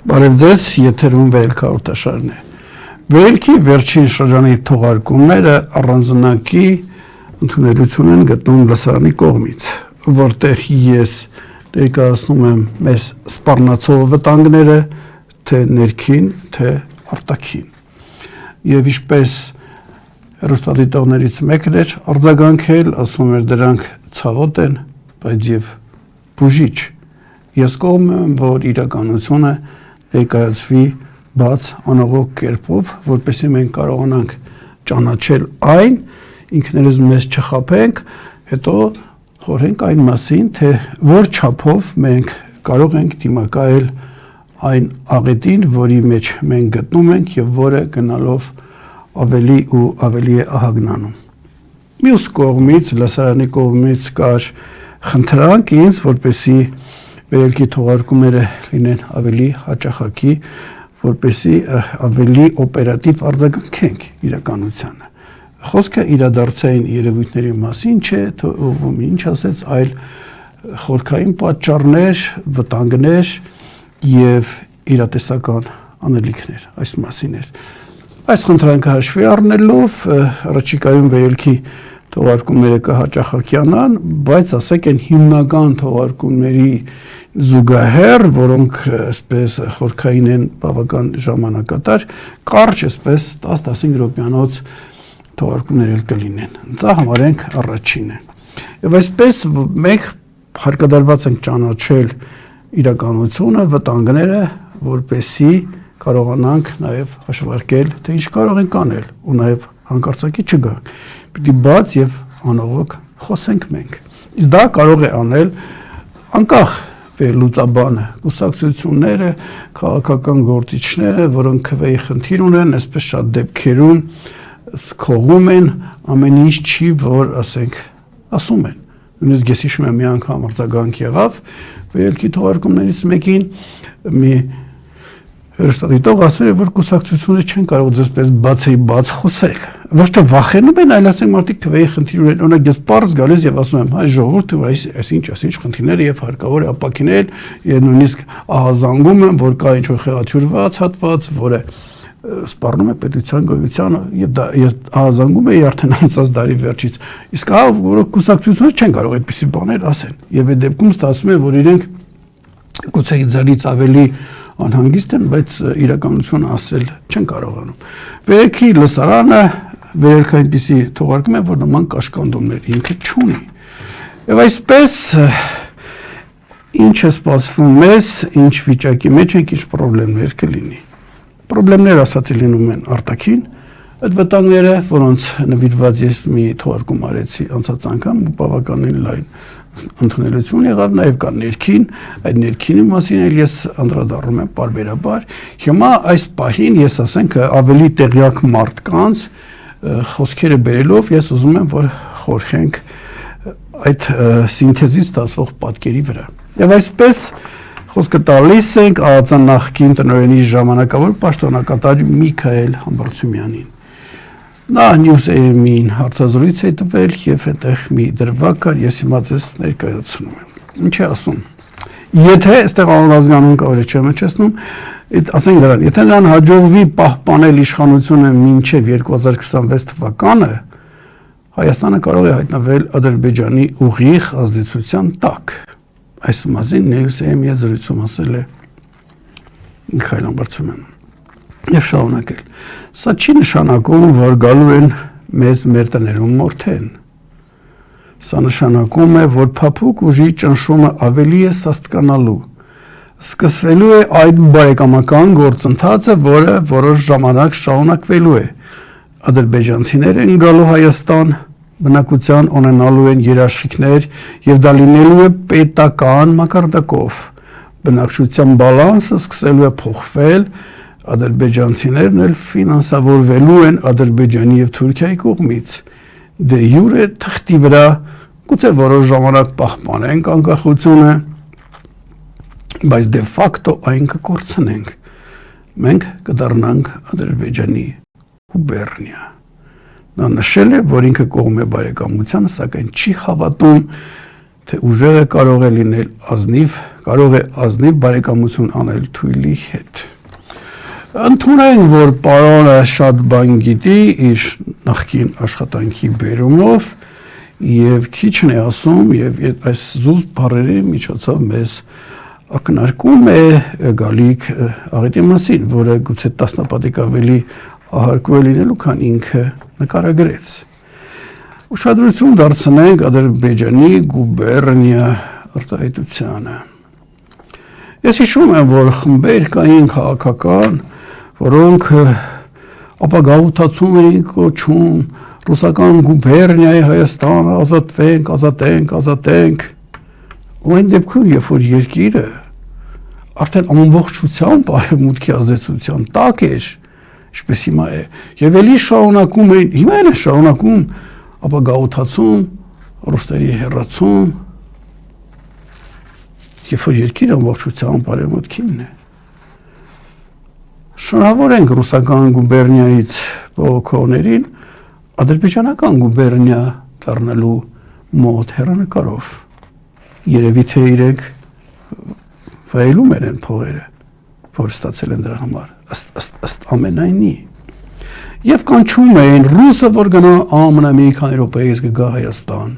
Բարև ձեզ, եթերում վերելք հաղորդաշարն է։ Վերելքի վերջին շրջանի թողարկումները առանձնակի ընդունելություն են գտնում լսարանի կողմից, որտեղ ես ներկայացնում եմ մեզ սպառնացող վտանգները, թե ներքին, թե արտաքին։ Եվ ինչպես հեռուստադիտողներից մեկն էր արձագանքել, ասում էր դրանք ցավոտ են, բայց եւ բուժիչ։ Ես կողմ եմ, որ իրականությունը ներկայացվի բաց անողոք կերպով, որպեսզի մենք կարողանանք ճանաչել այն, ինքներս մեզ չխաբենք, հետո խորհենք այն մասին, թե որ չափով մենք կարող ենք դիմակայել այն աղետին, որի մեջ մենք գտնում ենք եւ որը գնալով ավելի ու ավելի է ահագնանում։ Մյուս կողմից, լսարանի կողմից կար խնդրանք ինձ, որպեսզի վերելքի թողարկումները լինեն ավելի հաճախակի, որպեսզի ավելի օպերատիվ արձագանքենք իրականությանը։ Խոսքը իրադարձային երևույթների մասին չէ, ում ինչ ասեց, այլ խորքային պատճառներ, վտանգներ եւ իրատեսական անելիքներ, այս մասին էր։ Այս խնդրանքը հաշվի առնելով առաջիկայում վերելքի թողարկումները կհաճախակյանան, բայց ասեք են հիմնական թողարկումների զուգահեռ, որոնք այսպես խորքային են բավական ժամանակատար, կարճ այսպես 10-15 րոպեանոց թողարկումներ էլ կլինեն։ Դա համարենք առաջինը։ Եվ այսպես մենք հարկադարված ենք ճանաչել իրականությունը, վտանգները, որպեսզի կարողանանք նաև հաշվարկել, թե ինչ կարող ենք անել, ու նաև հանկարծակի չգանք։ Պիտի բաց եւ անողոք խոսենք մենք։ Իսկ դա կարող է անել անկախ վերլուծաբանը, կուսակցությունները, քաղաքական գործիչները, որոնք քվեի խնդիր ունեն, այսպես շատ դեպքերում քողում են ամեն ինչ չի, որ ասենք ասում են։ Նույնիսկ ես հիշում եմ մի անգամ արձագանք եղավ վերելքի թողարկումներից մեկին մի հեռուստադիտող ասել է, որ կուսակցությունները չեն կարող ձեզպես բաց խոսել։ Ոչ թե վախենում են, այլ ասենք մարդիկ քվեի խնդիր ունեն։ Օրինակ ես պարզ գալիս եւ ասում եմ, հայ ժողովուրդը այսինչ խնդիրները եւ հարկավոր է ապաքինել, եւ նույնիսկ ահազանգում եմ, որ կա ինչ-որ խեղաթյուրված հատված, որը սպառնում է պետության գոյությանը եւ դա ահազանգում է արդեն անցած դարի վերջից։ Իսկ հա որ կուսակցությունները չեն կարող այդպիսի բաներ ասեն։ Եվ այդ դեպքում ստացվում է, որ իրենք գուցե իձանից ավելի անհանգիստ են, բայց իրականությունը ասել չեն կարողանում։ Վերելքի լսարանը վերելք այնպիսի թողարկում է, որ նման կաշկանդումներ ինքը չունի։ Եվ այսպես ինչ է սպասվում մեզ, ինչ վիճակի մեջ ենք, ինչ խնդիրներ կլինի։ Խնդիրներ ասացի լինում են արտաքին, այդ վտանգները, որոնց նվիրված ես մի թողարկում արեցի անցած անգամ, բավականին լայն ընդունելություն եղավ, նաև կա ներքին, այդ ներքինի մասին էլ ես անդրադառնում եմ պարբերաբար։ Հիմա այս պահին ես ասենք ավելի տեղյակ մարդկանց խոսքերը բերելով ես ուզում եմ, որ խորհենք այդ սինթեզից ստացվող պատկերի վրա։ Եվ այսպես խոսքը տալիս ենք ԱԱԾ նախկին տնօրենի ժամանակավոր պաշտոնակատար Միքայել Համբարձումյանին։ Նա News.am-ին հարցազրույց է տվել եւ այդտեղ մի դրվագ կար, ես հիմա ձեզ ներկայացնում եմ։ Ինչ է ասում։ Եթե այստեղ անհազգանուն կավեր չեմ հնչեցնում, ասենք դրան, եթե նրան հաջողվի պահպանել իշխանությունը մինչև 2026 թվականը, Հայաստանը կարող է հայտնվել Ադրբեջանի ուղիղ ազդեցության տակ։ Այս մասին News.am-ի զրույցում ասել է Միքայել Համբարձումյանը։ Եվ շարունակել. Սա չի նշանակում, որ գալու են մեզ մեր տներում մորթեն։ Սա նշանակում է, որ փափուկ ուժի ճնշումը ավելի է սաստկանալու։ Սկսվելու է այդ բարեկամական գործընթացը, որը որոշ ժամանակ շարունակվելու է։ Ադրբեջանցիներ են գալու Հայաստան, բնակության ունենալու են երաշխիքներ եւ դա լինելու է պետական մակարդակով։ Բնակչության բալանսը սկսելու է փոխվել, ադրբեջանցիներն էլ ֆինանսավորվելու են Ադրբեջանի եւ Թուրքիայի կողմից։ Դե յուրե թղթի վրա գուցե որոշ ժամանակ պահպանենք անկախությունը, բայց դե ֆակտո այն կկորցնենք։ Մենք կդառնանք Ադրբեջանի գուբերնիա։ Նա նշել է, որ ինքը կողմ է բարեկամությանը, սակայն չի հավատում թե ուժեղը կարող է լինել ազնիվ բարեկամություն անել թույլի հետ։ Ընդունենք, որ պարոնը շատ բան գիտի իր նախկին աշխատանքի բերումով եւ քիչն է ասում եւ այս զուսպ բառերի միջոցով մեզ ակնարկում է գալիք աղետի մասին, որը գուցե տասնապատիկ ավելի ահարկու է լինելու, քան ինքը նկարագրեց։ Ուշադրություն դարձնենք Ադրբեջանի գուբերնիա արտահայտությանը։ Ես հիշում եմ, որ խմբեր կային քաղաքական, որոնք ապագաղութացում էին կոչում ռուսական գուբերնիայի Հայաստանը ազատենք, ու այն դեպքում, երբ որ երկիրը արդեն ամբողջությամբ արևմուտքի ազդեցության տակ էր, ինչպես հիմա է, եւ ելի շարունակում էին, հիմա էլ են շարունակում ապագաղութացում, ռուսների հեռացում, երբ որ երկիրը ամբողջությամբ արևմուտքինն է։ Շնորհավորենք ռուսական գուբերնիայից բողոքողներին ադրբեջանական գուբերնիա դառնալու մոտ հեռանկարով։ Երևի թե իրենք վայելում են փողերը, որ ստացել են դրա համար, ըստ ամենայնի։ Եվ կանչում էին ռուսը, որ գնա ԱՄՆ մի քանի րոպեից կգա Հայաստան։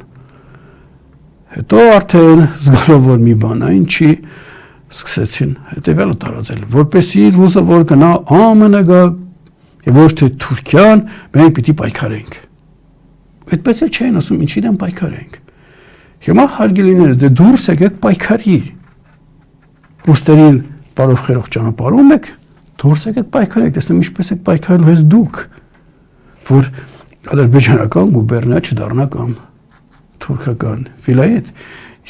Հետո արդեն զգալով որ մի բան այն չի, սկսեցին հետևյալը տարածել, որպեսզի ռուսը որ գնա ԱՄՆ գա եւ ոչ թե Թուրքիան, մենք պիտի պայքարենք։ Այդպես էլ չէին ասում, ինչի դեմ պայքարենք։ Հիմա հարգելիներս, դե դուրս եկեք պայքարի։ Ռուսներին բարով խերող ճանապարհում եք, դուրս եկեք պայքարեք, տեսնեմ ինչպես եք պայքարելու ես դուք, որ ադրբեջանական գուբերնիա չդառնա կամ թուրքական վիլայետ,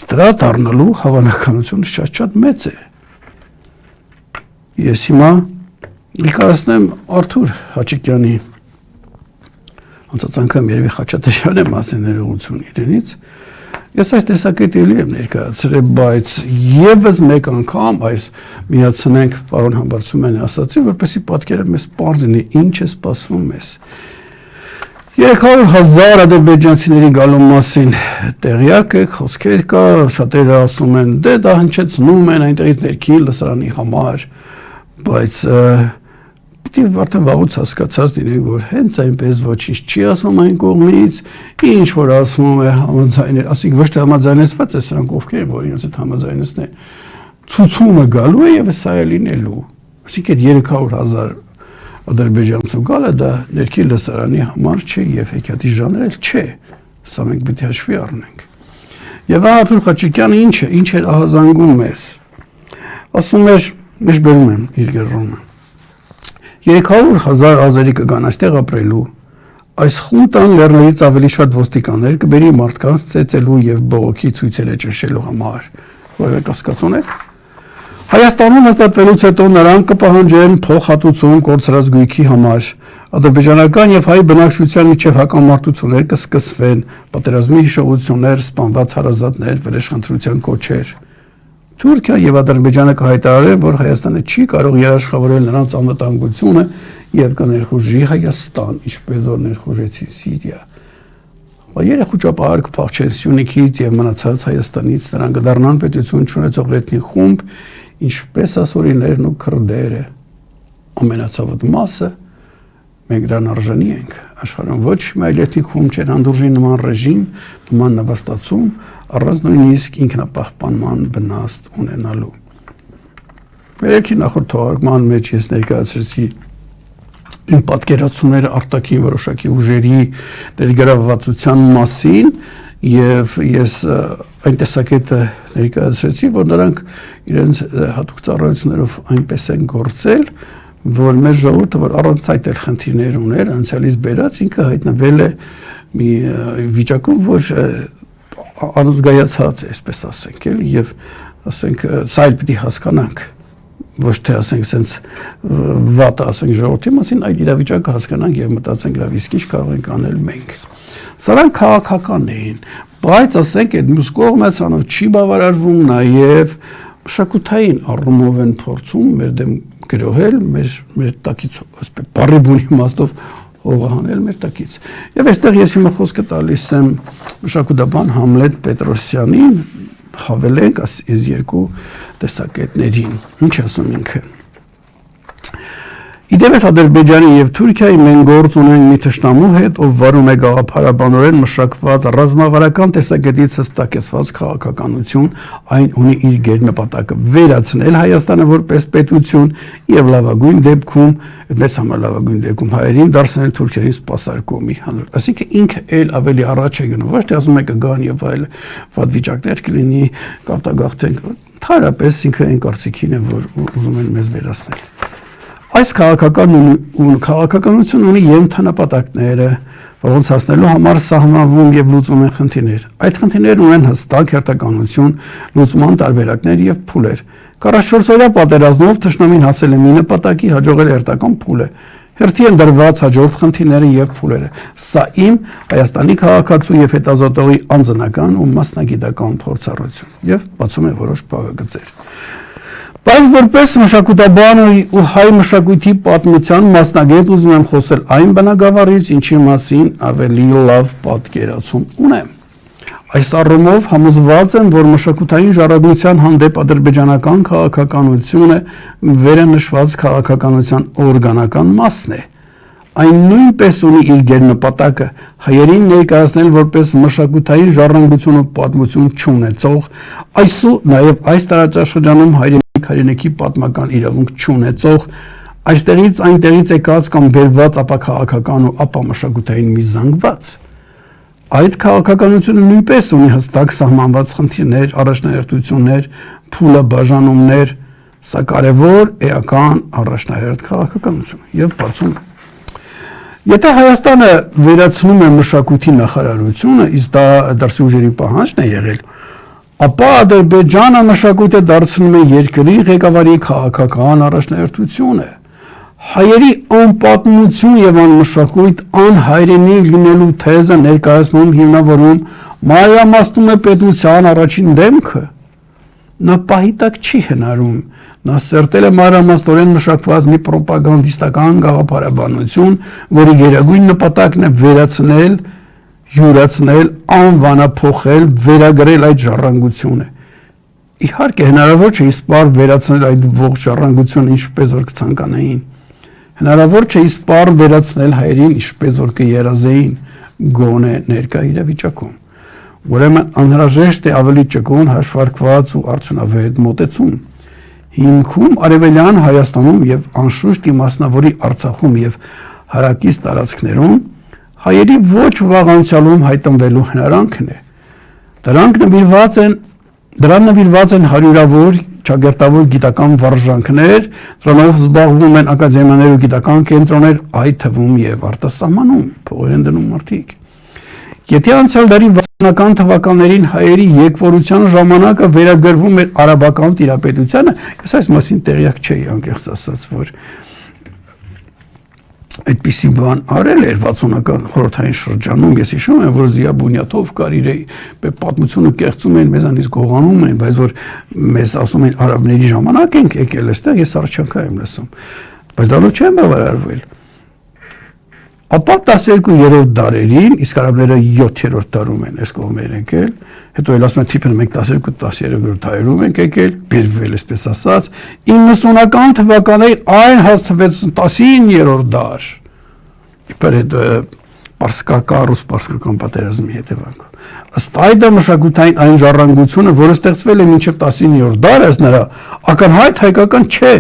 իսկ դրա դառնալու հավանականությունը շատ մեծ է։ Ես հիմա Իկարացնեմ Արթուր Հաչիկյանի անցած անգամ երևի Խաչատրյանը մասն ներողություն իրենից։ Ես այս տեսակետը էլի եմ ներկայացրել, բայց եւս մեկ անգամ այս միացնենք պարոն Համբարձումյանի ասացին, որպեսզի պատկերը մեզ պարզ լինի, ինչ է սպասվում մեզ։ 300,000 ադրբեջանցիների գալու մասին տեղյակ եք, խոսքեր կա, շատերը ասում են, դե դա հնչեցնում են այնտեղից ներքին լսարանի համար, բայց պիտի արդեն վաղուց հասկացած լինենք, որ հենց այնպես ոչինչ չի ասում այն կողմից, ինչ որ ասում է համաձայնել, ասիկ ոչ թե համաձայնեցված է, սրանք ովքեր են, որ իրենց հետ համաձայնեցն են, ցուցումը գալու է եւ սա է լինելու։ Ասիկ այդ 300,000 ադրբեջանցու գալը դա ներքին լսարանի համար չէ եւ հեքիաթի ժանր էլ չէ։ Սա մենք պետք է հաշվի առնենք։ Եվ Արթուր Խաչիկյանը ինչ էր ահազանգում մեզ։ Ասում էր, միշտ բերում եմ իր գրառումը։ 300,000 ազերի կգան այստեղ ապրելու, այս խունտան լեռներից ավելի շատ ոստիկաններ կբերի մարդկանց ծեծելու եւ բողոքի ցույցերը ճնշելու համար, որովհետեւ կասկածուն եք։ Հայաստանում հաստատվելուց հետո նրանք կպահանջեն փոխհատուցում կորցրած գույքի համար, ադրբեջանական եւ հայ բնակչության միջև հակամարտություններ կսկսվեն, պատերազմի հիշողություններ, սպանված հարազատներ, վերաշխնդրության կոչեր։ Թուրքիան եւ Ադրբեջանը կհայտարարեն, որ Հայաստանը չի կարող երաշխավորել նրանց անվտանգությունը եւ կներխուժի Հայաստան, ինչպես որ ներխուժեցի Սիրիա։ Երեխու ճապահար կփախչեն Սյունիքից եւ մնացած Հայաստանից, նրանք կդառնան պետություն չունեցող էթնիկ խումբ, ինչպես ասորիներն ու քրդերը։ Ամենացավոտ մասը մենք դրան արժանի ենք։ Աշխարհում ոչ մի այլ էթնիկ խումբ չէր հանդուրժի նման ռեժիմ, նման նվաստացում, առանց նույնիսկ ինքնապահպանման վնաս ունենալու։ Վերելքի նախորդ թողարկման մեջ ես ներկայացրեցի իմ պատկերացումները արտաքին որոշակի ուժերի ներգրավվածության մասին եւ ես այն տեսակետը ներկայացրեցի, որ նրանք իրենց հատուկ ծառայություններով այնպես են գործել, որ մեր ժողովուրդը, որ առանց այդ էլ խնդիրներ ուներ, անցյալից բերած ինքը հայտնվել է մի վիճակում, որ անզգայացած է, այսպես ասենք, էլի, եւ ասենք սա էլ պիտի հասկանանք, ոչ թե ասենք sense վատը ասենք ժողովրդի մասին, այլ իրավիճակը հասկանանք եւ մտածենք լավ, իսկ ինչ կարող ենք անել մենք։ Սրանք քաղաքական էին, բայց ասենք այդ մյուս կողմը ցանով չի բավարարվում նաեւ մշակութային առումով են փորձում մեր դեմ գրոհել, մեր տակից, ասես բարի բունի իմաստով հողահանել մեր տակից։ Եվ այստեղ ես հիմա խոսքը տալիս եմ մշակութաբան Համլետ Պետրոսյանին, հավելենք այս երկու տեսակետներին։ Ինչ ասում ինքը։ Իդեպս Ադրբեջանի եւ Թուրքիայի մենք գործ ունենք մի թշնամու հետ, ով վարում է գաղափարաբանորեն մշակված ռազմավարական տեսակետից հստակեցված քաղաքականություն, այն ունի իր գերնպատակը վերացնել Հայաստանը որպես պետություն եւ լավագույն դեպքում, մեծ համար լավագույն դեպքում հայերին դարձնել թուրքերին սպասարկումի հանր։ Այսինքն ինքը էլ ավելի առաջ է գնում, ոչ թե ասում է կգան եւ այլ վատ վիճակներ կլինի, կարտագաղթենք, թարապես ինքը այն կարծիքին է, որ ուզում են մեզ վերացնել։ Այս քաղաքականություն ունի ենթանպատակները, որոնց հասնելու համար սահմանվում եւ լուծում են խնդիրներ։ Այդ խնդիրներն ունեն հստակ հերթականություն, լուծման տարբերակներ եւ փուլեր։ 44-օրյա պատերազմով թշնամին հասել է մի նպատակի, հաջողել հերթական փուլը։ Հերթի են դրված հաջորդ խնդիրները եւ փուլերը։ Սա իմ Հայաստանի քաղաքացու եւ հետազոտողի անձնական ու մասնագիտական փորձառություն եւ բացում է որոշ բաղագծեր։ Բայց որպես մշակութաբան ու հայ մշակույթի պատմության մասնագետ ուզում եմ խոսել այն բնագավառից, ինչի մասին ավելի լավ պատկերացում ունեմ։ Այս առումով համոզված եմ, որ մշակութային ժառանգության հանդեպ ադրբեջանական քաղաքականությունը վերանշված քաղաքականության օրգանական մասն է։ Այն նույնպես ունի իր գերնպատակը հայերին ներկայացնել որպես մշակութային ժառանգություն ու պատմություն չունեցող, այսու նաև այս տարածաշրջանում հայրենիքի պատմական իրավունք չունեցող, այստեղից այնտեղից եկած կամ բերված ապա քաղաքական ու ապա մշակութային մի զանգված։ Այդ քաղաքականությունը նույնպես ունի հստակ սահմանված խնդիրներ, առաջնահերթություններ, փուլը բաժանումներ, սա կարևոր էական առաջնահերթ քաղաքականություն եւ բացում։ Եթե Հայաստանը վերացնում է մշակույթի նախարարությունը, իսկ դա դրսի ուժերի պահանջն է եղել, ապա Ադրբեջանը մշակույթը դարձնում է երկրի ղեկավարի քաղաքական առաջնահերթությունը։ Հայերի անպատմություն եւ անմշակույթ անհայրենի լինելու թեզը ներկայացնում հիմնավորում մանրամասնում է պետության առաջին դեմքը։ Նա պահի տակ չի հնարում, նա սերտել է մանրամասնորեն մշակված մի պրոպագանդիստական գաղափարաբանություն, որի գերագույն նպատակն է վերացնել, յուրացնել, անվանափոխել, վերագրել այդ ժառանգությունը։ Իհարկե հնարավոր չէ իսպառ վերացնել այդ ողջ ժառանգությունը, ինչպես որ կցանկանային։ Հնարավոր չէ իսպառ վերացնել հայերին, ինչպես որ կերազեին, գոնե ներկա իրավիճակում։ Ուրեմն անհրաժեշտ է ավելի ճկուն, հաշվարկված ու արդյունավետ մոտեցում։ Հիմքում Արևելյան Հայաստանում եւ անշուշտ իմասնավորի Արցախում եւ հարակից տարածքներում հայերի ոչ վաղ անցյալում հայտնվելու հնարանքն է։ Դրան նվիրված են հարյուրավոր ճակերտավոր գիտական վարժանքներ, դրանով զբաղվում են ակադեմիաներ ու գիտական կենտրոններ, այդ թվում եւ արտասահմանում, փողեր են դնում մարդիկ։ Եթե անցյալ դարի 60-ական թվականներին հայերի եկվորության ժամանակը վերագրվում էր արաբական տիրապետությանը, ես այս մասին տեղյակ չէի, անկեղծ ասած, որ այդպիսի բան արել էր 60-ական խորհրդային շրջանում, ես հիշում եմ, որ Զիա Բունյաթով կար իր պատմությունը կեղծում են, մեզանից գողանում են, բայց որ մեզ ասում են արաբների ժամանակ ենք եկել այստեղ, ես առաջանքա եմ լսում, բայց դա չեմ բավարարվել։ Ապա 12-րդ դարերին, իսկ արաբները 7-րդ դարում են այս կողմեր եկել, հետո էլ ասում են թիպը մենք 12-13-րդ դարերում ենք եկել, բերվել այսպես ասած, 90-ական թվականներին այն հասցվեց 19-րդ դար, իբր հետ պարսկական պատերազմի հետևանքով։ Ըստ այդը մշակութային այն ժառանգությունը, որը ստեղծվել է մինչև 19-րդ դարը, նրա ակնհայտ հայկական չէ,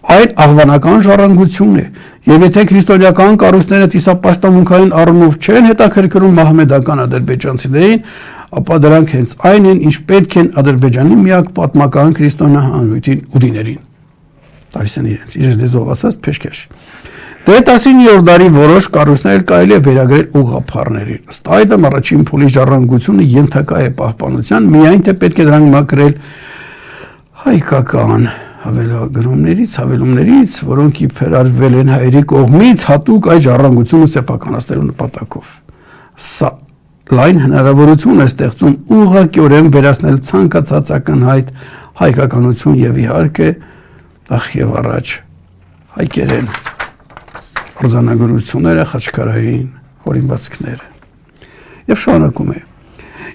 այն աղվանական ժառանգություն է, եւ եթե քրիստոնեական կառույցները ծիսապաշտամունքային առումով չեն հետաքրքրում մահմեդական ադրբեջանցիներին, ապա դրանք հենց այն են, ինչ պետք են Ադրբեջանի միակ պատմական քրիստոնյա հանրույթին ուդիներին։ Տալիս են իրենց դեզով ասած փեշքեշ։ Դե 19-րդ դարի որոշ կառույցներ կարելի է վերագրել ուղղափառների։ Ըստ այդմ առաջին փուլի ժառանգությունը ենթակա է պահպանության, միայն թե պետք է դրանք մաքրել հայկական հավելումներից, որոնք իբր արվել են հայերի կողմից հատուկ այդ ժառանգությունը սեփականացնելու նպատակով։ Սա լայն հնարավորություն է ստեղծում ուղղակիորեն վերացնել ցանկացած ակնհայտ հայկականություն եւ իհարկե նախ եւ առաջ հայկերեն արձանագրությունները, խաչքարային հորինվածքները։ Եվ շարունակում է։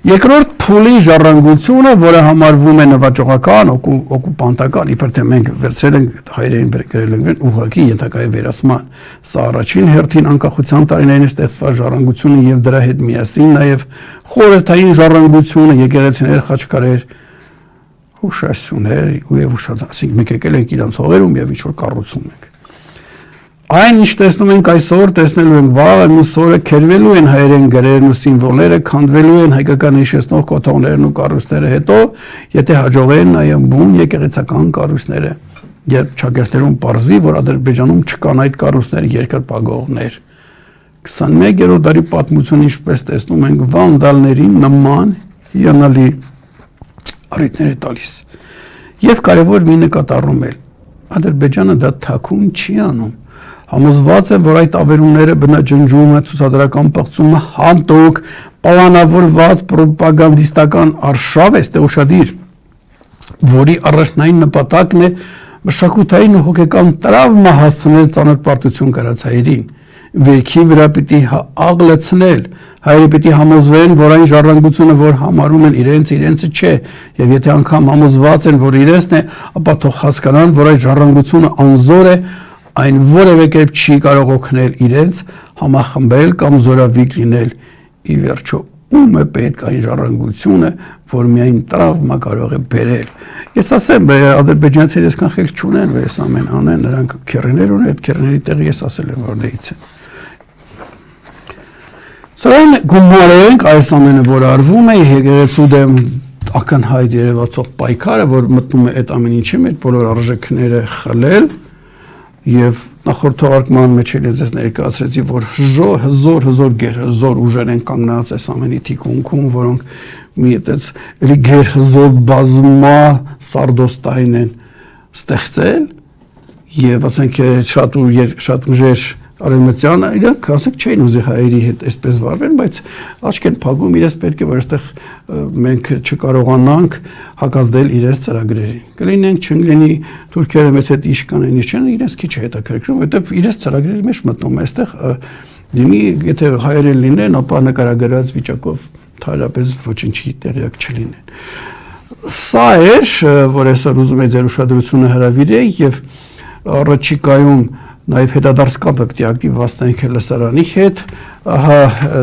Երկրորդ փուլի ժառանգությունը, որը համարվում է նվաճողական, օկուպանտական, իբր թե մենք վերցրել ենք հայերեն գրել ենք ուղղակի ենթակայ վերացման։ Սա առաջին հերթին անկախության տարիներին ստեղծված ժառանգությունը եւ դրա հետ միասին նաեւ խորհրդային ժառանգությունը, եկեղեցիներ, խաչքարեր, հուշասյուներ եւ ասենք մենք եկել ենք իրանց հողերում եւ ինչ որ կառուցում ենք։ Այն ինչ տեսնում ենք այսօր, տեսնելու ենք վաղը, մյուս օրը քերվելու են հայերեն գրերն ու սիմվոլները, քանդվելու են հայկական հիշեցնող կոթողներն ու կառույցները, հետո եթե հաջողեն նաեւ բուն եկեղեցական կառույցները, երբ ճակերտներում պարզվի, որ Ադրբեջանում չկան այդ կառույցները երկրպագողներ։ 21-րդ դարի պատմությունը ինչպես տեսնում ենք վանդալների նման հիանալի առիթներ է տալիս։ Եվ կարևոր մի նկատառում է, Ադրբեջանը դա թաքուն չի անում։ Համոզված եմ, որ այդ ավերումները բնաջնջումը, ցուցադրական պղծումը հանդուկ պլանավորված պրոպագանդիստական արշավ է, ուշադիր, որի առաջնային նպատակն է մշակութային ու հոգեկան տրավմա հասցնել ծանոթ պարտություն կրած հայերին, վերքի վրա պիտի աղլեցնել, հայերը պիտի համոզվեն, որ այն ժառանգությունը, որ համարում են իրենցը չէ, եւ եթե անգամ համոզված են, որ իրենցն է, ապա թող հասկանան, որ այդ ժառանգությունը անզոր է, այն որևէ կերպ չի կարող օգնել իրենց համախմբել կամ զորավիգ լինել, ի վերջո ում է պետք այն ժառանգությունը, որ միայն տրավմա կարող է բերել։ Ես ասեմ, ադրբեջանցիները այսքան խելք չունեն, որ այս ամեն անեն, նրանք քերիներ ունեն, այդ քերիների տեղը ես ասել եմ, որ դից են։ Սրանք գումարենք այս ամենը, որ արվում է, եկեղեցու դեմ ակնհայտ երևացող պայքարը, որ մտնում է այդ ամեն ինչի մեջ, բոլոր արժեքները խլել, եւ նախորդ թողարկման մեջ էլ ես ներկայացրեցի, որ հզոր ուժեր են կանգնած այս ամենի թիկունքում, որոնք մի այդպես էլի գերհզոր բազմա սարդոստային են ստեղծել եւ ասենք շատ ուժեր արևմտյան իրանք ասենք չէին ուզի հայերի հետ այսպես վարվել, բայց աչք են փակում, իրենց պետք է որ այստեղ մենք չկարողանանք հակազդել իրենց ծրագրերին։ Կլինենք չլինի թուրքերը մեզ հետ իշ կանեն, իշ չեն, իրենց քիչ է հետաքրքրում, որովհետեւ իրենց ծրագրերի մեջ մտնում է այստեղ լինի, եթե հայերը լինեն, ապա նկարագրած վիճակով թարապես ոչինչի տեղյակ չլինեն։ Սա էր, որ այսօր ուզում եմ ձեր ուշադրությունը հրավիրել եւ առաջիկայում նաև հետադարձ կապը պիտի ակտիվացնենք լսարանի հետ, ահա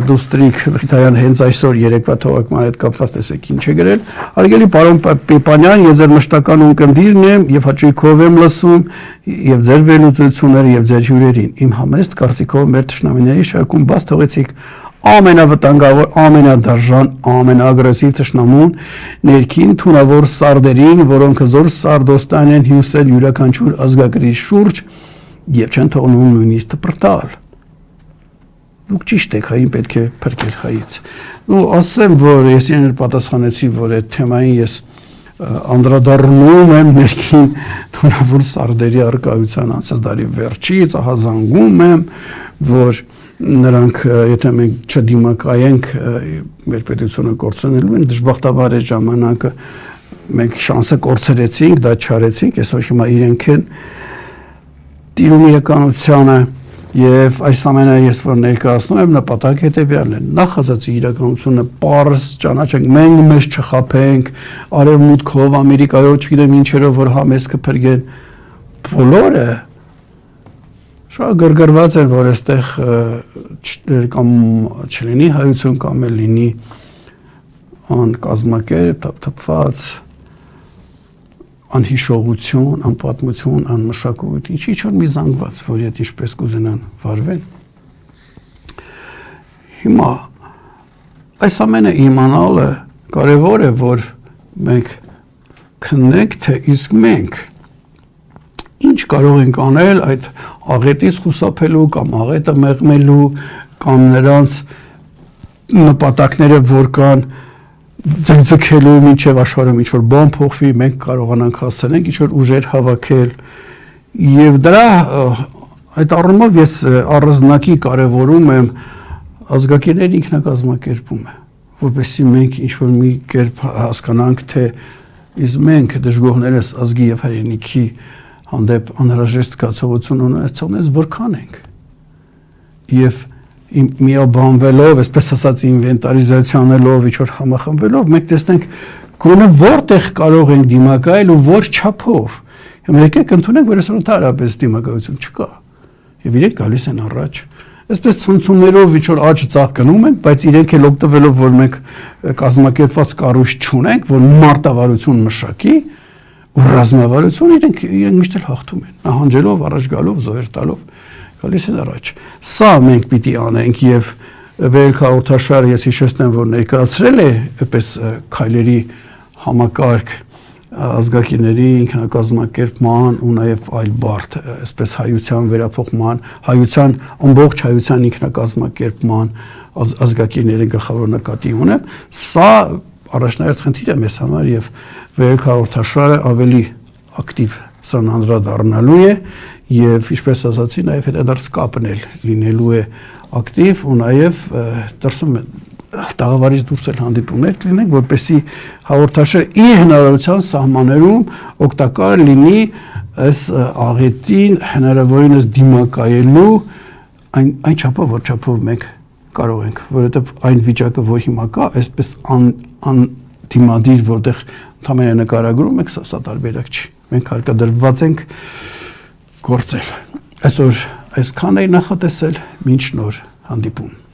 Դուստրիկ Վրիթայան հենց այսօր երեկվա թողարկման հետ կապված տեսեք ինչ է գրել, հարգելի պարոն Պիպանյան, ես ձեր մշտական ունկնդիրն եմ եւ հաճույքով եմ լսում եւ ձեր վերլուծությունները եւ ձեր հյուրերին, իմ համեստ կարծիքով մեր թշնամիների շարքում բաց թողեցիք ամենավտանգավոր, ամենադարժան, ամենաագրեսիվ թշնամուն ներքին թունավոր սարդերին, որոնք զոր սարդոստան են հյուսել յուրաքանչյուր ազգագրի շուրջ եւ չեն թողնում նույնիսկ դպրտալ։ Դուք ճիշտ եք, հային պետք է փրկել հայից։ Ու ասեմ, որ ես իրեն պատասխանեցի, որ այդ թեմային ես անդրադառնում եմ ներքին թունավոր սարդերի արկայության անցած դարի վերջից, ահա զանգում եմ, որ նրանք եթե մենք չդիմակայենք մեր պետությունը կորցնելու են, դժբախտաբար այդ ժամանակը մենք շանսը կորցրեցինք, դա չարեցինք, այսօր հիմա իրենք են տիրում իրականությանը եւ այս ամենը ես որ ներկայացնում եմ նպատակ հետեւյալն է նախազգացի իրականությունը պարզ ճանաչենք մենք մեզ չխափենք արևմուտքով ամերիկայով չգիտեմ ինչերով որ համես կփրկեն բոլորը շատ գրգռված են որ այստեղ կամ չլինի հայություն կամ էլ լինի անկազմակերպ թափված անհիշողություն, անպատմություն, անմշակույթ, ինչ որ մի զանգված, որ այդ ինչպես կուզենան վարվեն։ Հիմա այս ամենը իմանալը կարևոր է, որ մենք քննենք, թե իսկ մենք ինչ կարող ենք անել այդ աղետից խուսափելու կամ աղետը մեղմելու կամ նրանց նպատակները որ կան ձգձգելու մինչև աշխարհում ինչ-որ բան փոխվի, մենք կարողանանք հասցնենք ինչ-որ ուժեր հավաքել եւ դրա այդ առումով ես առանձնակի կարևորում եմ ազգակիրների ինքնակազմակերպումը, որովհետեւ մենք ինչ-որ մի կերպ հասկանանք, թե իսկ մենք դժգոհներս ազգի եւ հայրենիքի հանդեպ անհրաժեշտ զգացողություն ունեցողներս որքան ենք եւ միաբանվելով, այսպես ասած ինվենտարիզացիոնելով, ինչ-որ համախմբելով, մենք տեսնենք գոնե որտեղ կարող ենք դիմակայել ու որ չափով։ Հիմա եկեք ընդունենք, որ այսօր ընդհանրապես դիմակայություն չկա։ Եվ իրենք գալիս են առաջ։ Այսպես ցնցումներով ինչ-որ աճ ծաղ գնում ենք, բայց իրենք էլ օգտվելով, որ մենք կազմակերպված կառույց չունենք, որ մարտավարություն մշակի ու ռազմավարություն, իրենք միշտ էլ հաղթում են, նահանջելով, առաջ գալով, զոհեր տալով, գալիս են առաջ։ Սա մենք պիտի անենք եւ վերելք հաղորդաշարը ես հիշեցնեմ, որ ներկայացրել է այդպես քայլերի համակարգ ազգակիների ինքնակազմակերպման ու նաև այլ բարդ, այսպես հայության վերափոխման, հայության ամբողջ հայության ինքնակազմակերպման ազգակիների գլխավոր նկատի ունեմ, սա առաջնահերթ խնդիր է մեզ համար եւ վերելք հաղորդաշարը ավելի ակտիվ սրան անդրադառնալու է եւ ինչպես ասացի նաև հետադարձ կապն էլ լինելու է ակտիվ ու նաև դրսում տաղավարից դուրս էլ հանդիպումներ կլինենք, որպեսզի հաղորդաշարը իր հնարավորության սահմաններում օգտակար լինի այս աղետին հնարավորինս դիմակայելու այն չափով, որ չափով մենք կարող ենք, որովհետև այն վիճակը, որ հիմա կա, այսպես անդիմադիր, որտեղ ընդհանրապես նկարագրում եք, սա տարբերակ չի։ Մենք հարկադրված ենք գործել։ Այսօր այսքան է նախատեսել, մինչ նոր հանդիպում։